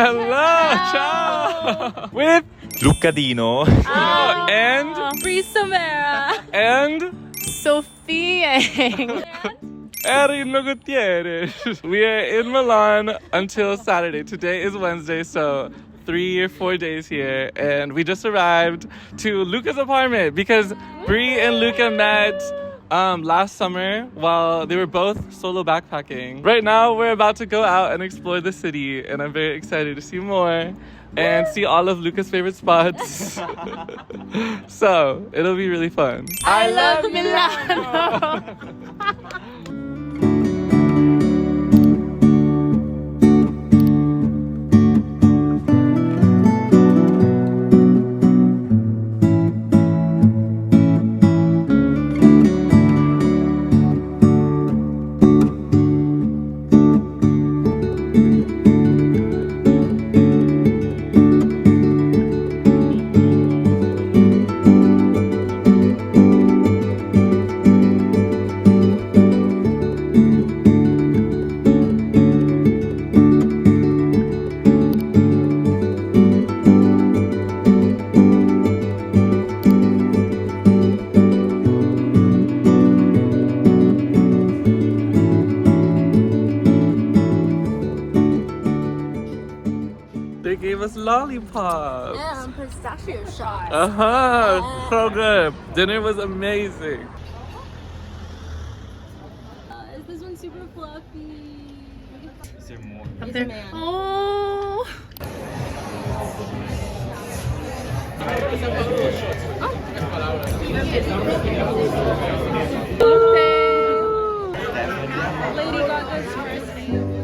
Hello, ciao. With Lucadino and Brisomera and Sophie Erino Gutierrez. We are in Milan until Saturday. Today is Wednesday, so 3 or 4 days here, and we just arrived to Luca's apartment because Bree and Luca met last summer while they were both solo backpacking. Right now we're about to go out and explore the city, and I'm very excited to see more and see all of Luca's favorite spots. So it'll be really fun. I love Milano. They gave us lollipops. And pistachio shots. So good. Dinner was amazing. Is this one super fluffy? Is there more? Up there. Oh. Lady Gaga's first name.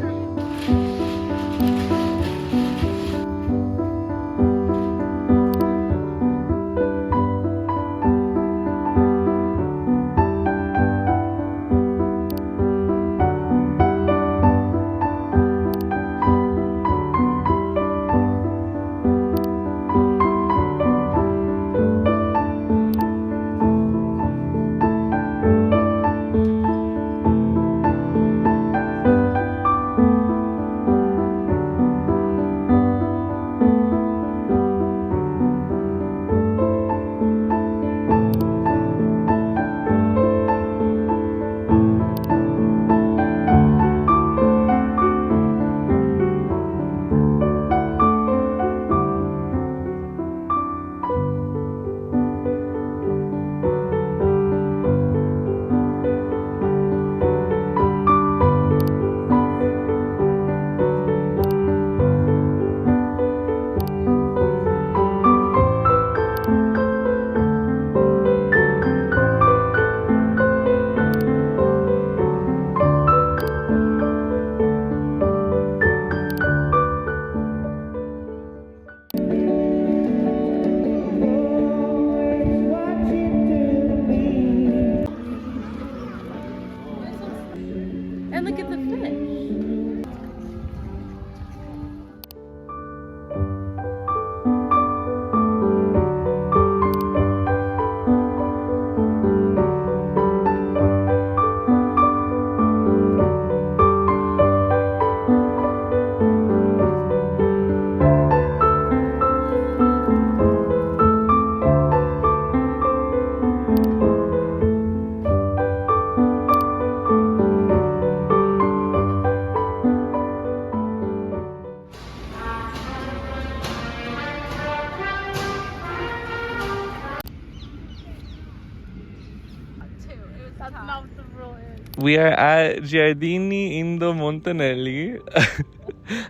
And look at the fish. That's not what the rule is. We are at Giardini Indo Montanelli.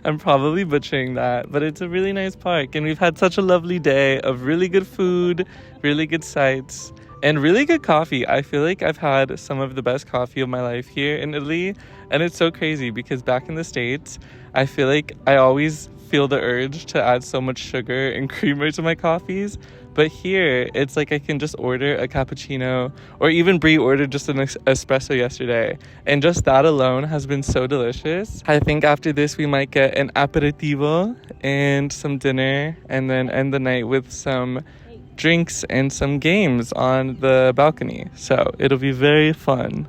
I'm probably butchering that, but it's a really nice park, and we've had such a lovely day of really good food, really good sights, and really good coffee. I feel like I've had some of the best coffee of my life here in Italy, and it's so crazy because back in the States, I feel like I always feel the urge to add so much sugar and creamer to my coffees. But here, it's like I can just order a cappuccino, or even Brie ordered just an espresso yesterday. And just that alone has been so delicious. I think after this, we might get an aperitivo and some dinner, and then end the night with some drinks and some games on the balcony. So it'll be very fun.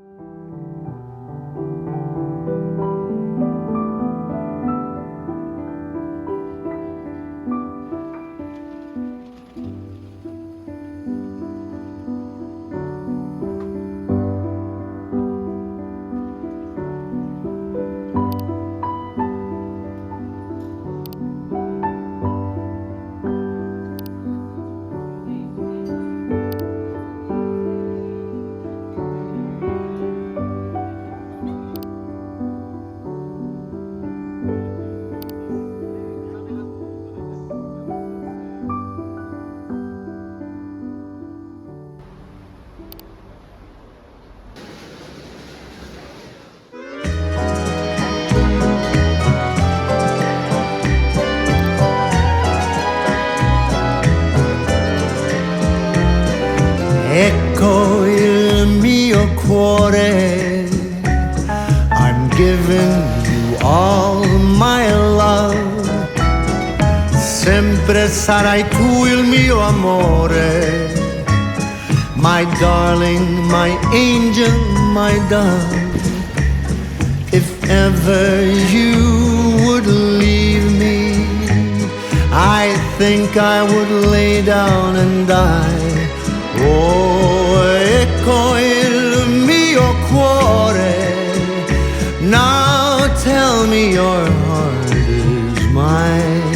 all my love. Sempre sarai tu il mio amore, my darling, my angel, my dove. If ever you would leave me, I think I would lay down and die. Oh, ecco il mio cuore. Now tell me your heart is mine.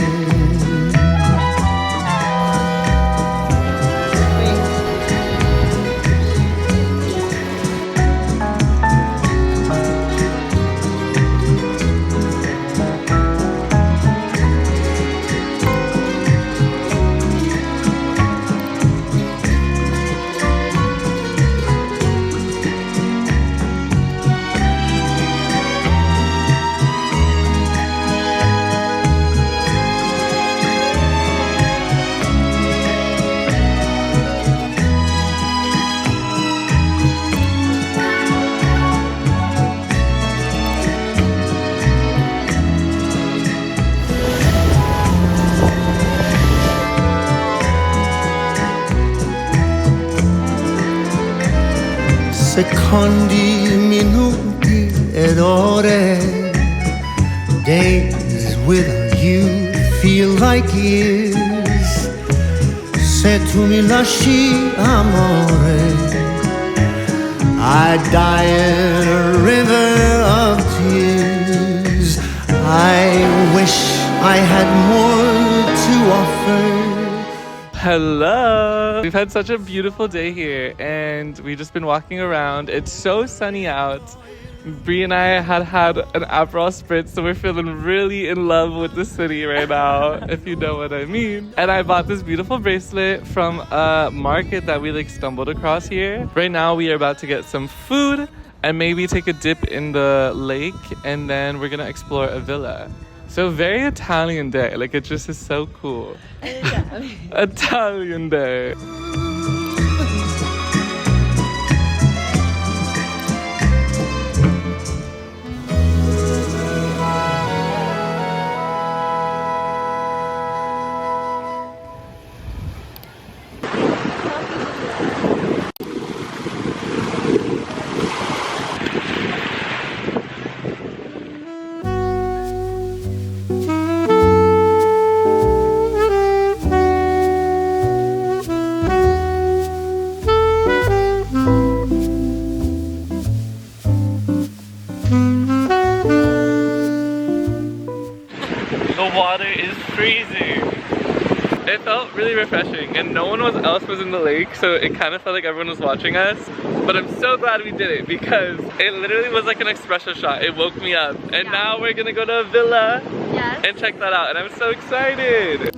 Secondi, minuti ed ore, days without you feel like years. Se tu mi lasci, amore, I die in a river of tears. I wish I had more to offer. Hello! We've had such a beautiful day here and we've just been walking around. It's so sunny out. Bree and I had an Aperol spritz, so we're feeling really in love with the city right now, if you know what I mean. And I bought this beautiful bracelet from a market that we stumbled across here. Right now we are about to get some food and maybe take a dip in the lake, and then we're gonna explore a villa. So very Italian day, it just is so cool. Italian day. The water is freezing. It felt really refreshing and no one else was in the lake, so it kind of felt like everyone was watching us. But I'm so glad we did it because it literally was like an espresso shot. It woke me up. And now we're gonna go to a villa and check that out. And I'm so excited.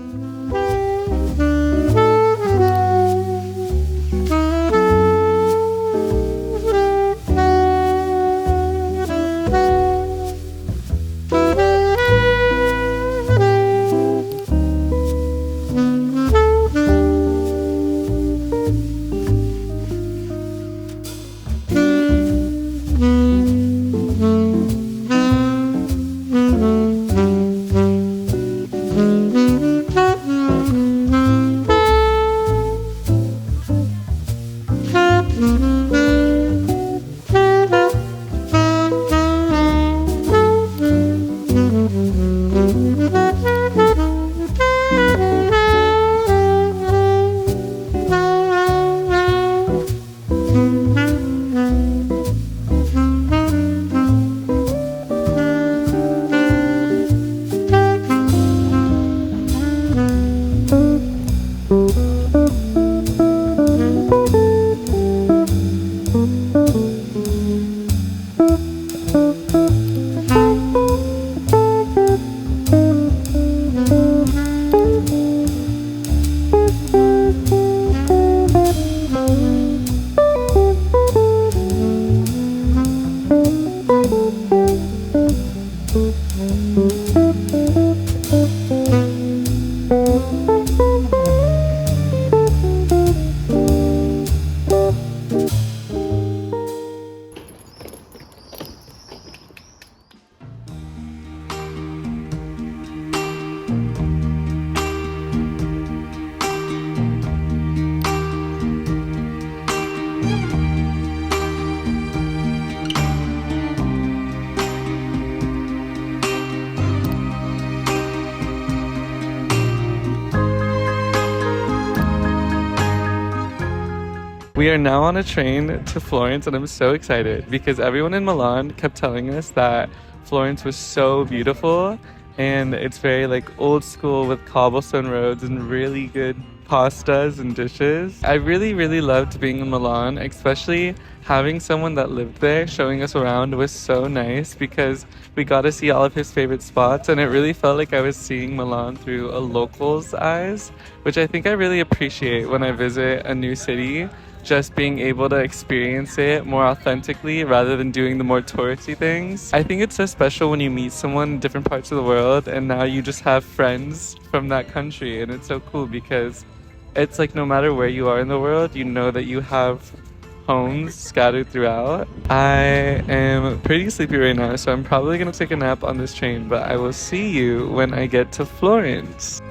We are now on a train to Florence, and I'm so excited because everyone in Milan kept telling us that Florence was so beautiful, and it's very like old school with cobblestone roads and really good pastas and dishes. I really loved being in Milan, especially having someone that lived there showing us around was so nice because we got to see all of his favorite spots, and it really felt like I was seeing Milan through a local's eyes, which I think I really appreciate when I visit a new city. Just being able to experience it more authentically rather than doing the more touristy things. I think it's so special when you meet someone in different parts of the world and now you just have friends from that country, and it's so cool because it's like no matter where you are in the world, you know that you have homes scattered throughout. I am pretty sleepy right now, so I'm probably gonna take a nap on this train, but I will see you when I get to Florence.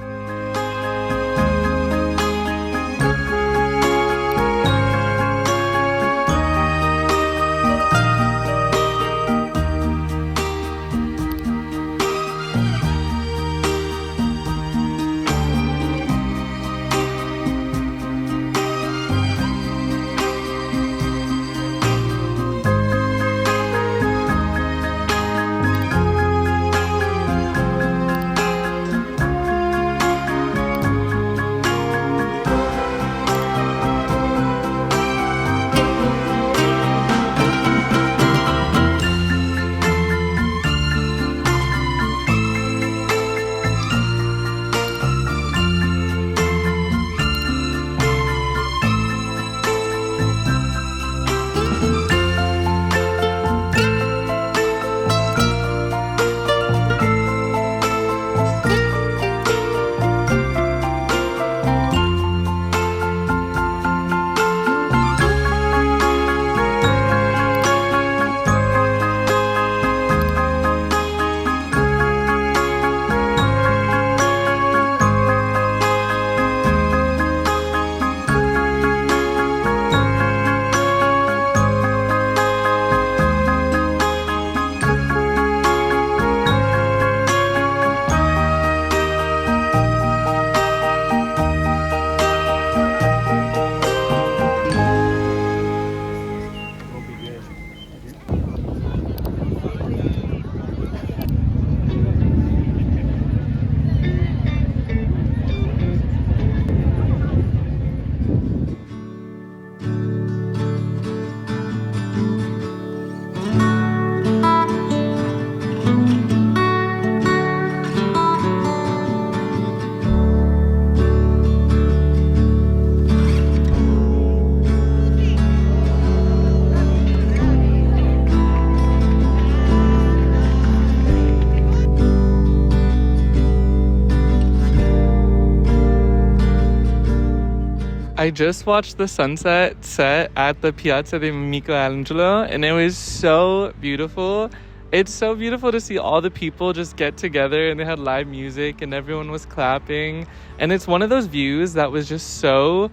I just watched the sunset set at the Piazza di Michelangelo, and it was so beautiful. It's so beautiful to see all the people just get together, and they had live music and everyone was clapping. And it's one of those views that was just so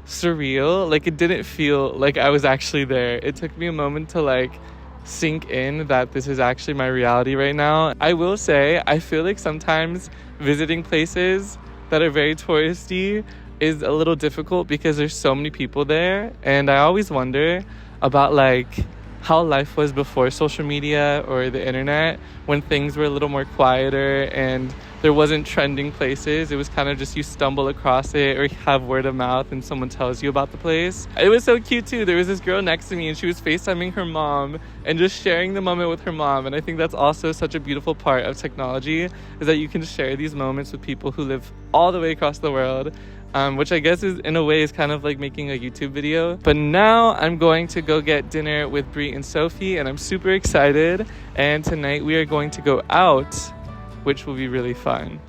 surreal. Like, it didn't feel like I was actually there. It took me a moment to like sink in that this is actually my reality right now. I will say, I feel like sometimes visiting places that are very touristy is a little difficult because there's so many people there, and I always wonder about like how life was before social media or the internet, when things were a little more quieter and there wasn't trending places. It was kind of just you stumble across it or have word of mouth and someone tells you about the place. It was so cute too. There was this girl next to me and she was FaceTiming her mom and just sharing the moment with her mom. And I think that's also such a beautiful part of technology, is that you can share these moments with people who live all the way across the world. Which I guess is in a way is kind of like making a YouTube video. But now I'm going to go get dinner with Brie and Sophie, and I'm super excited. And tonight we are going to go out, which will be really fun.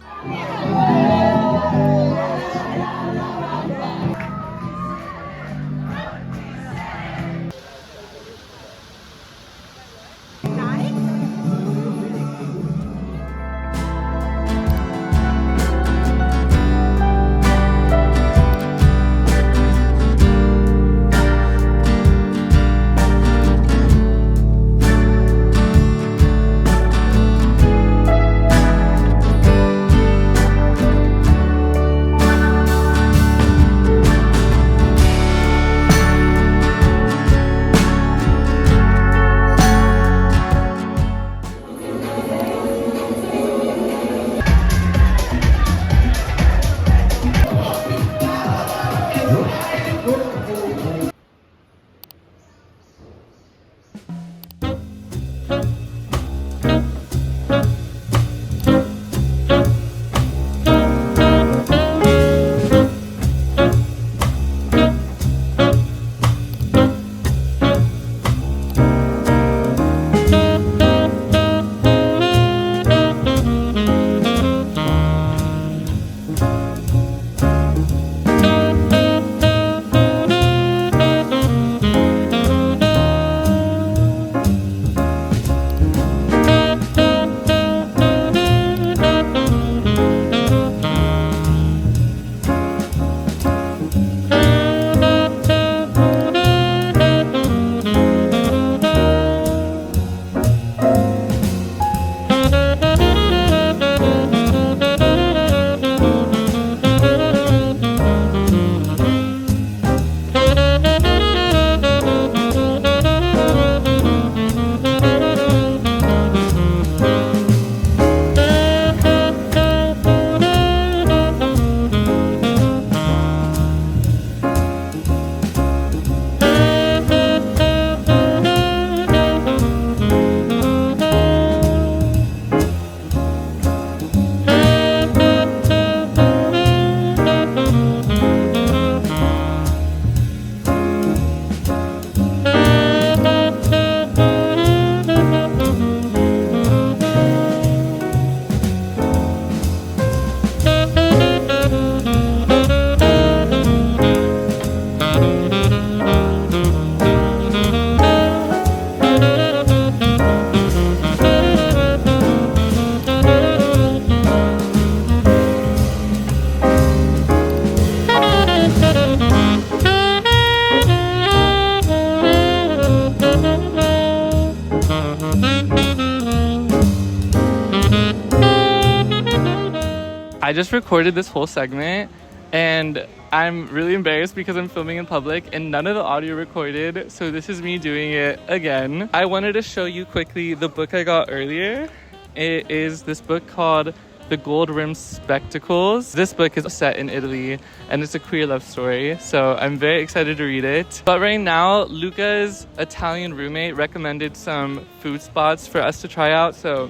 I just recorded this whole segment and I'm really embarrassed because I'm filming in public and none of the audio recorded, so this is me doing it again. I wanted to show you quickly the book I got earlier. It is this book called The Gold Rimmed Spectacles. This book is set in Italy and it's a queer love story, so I'm very excited to read it. But right now, Luca's Italian roommate recommended some food spots for us to try out, so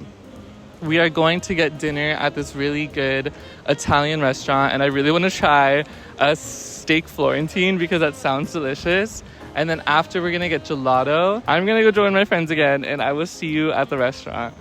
we are going to get dinner at this really good Italian restaurant, and I really want to try a steak Florentine because that sounds delicious. And then after, we're gonna get gelato. I'm gonna go join my friends again, and I will see you at the restaurant.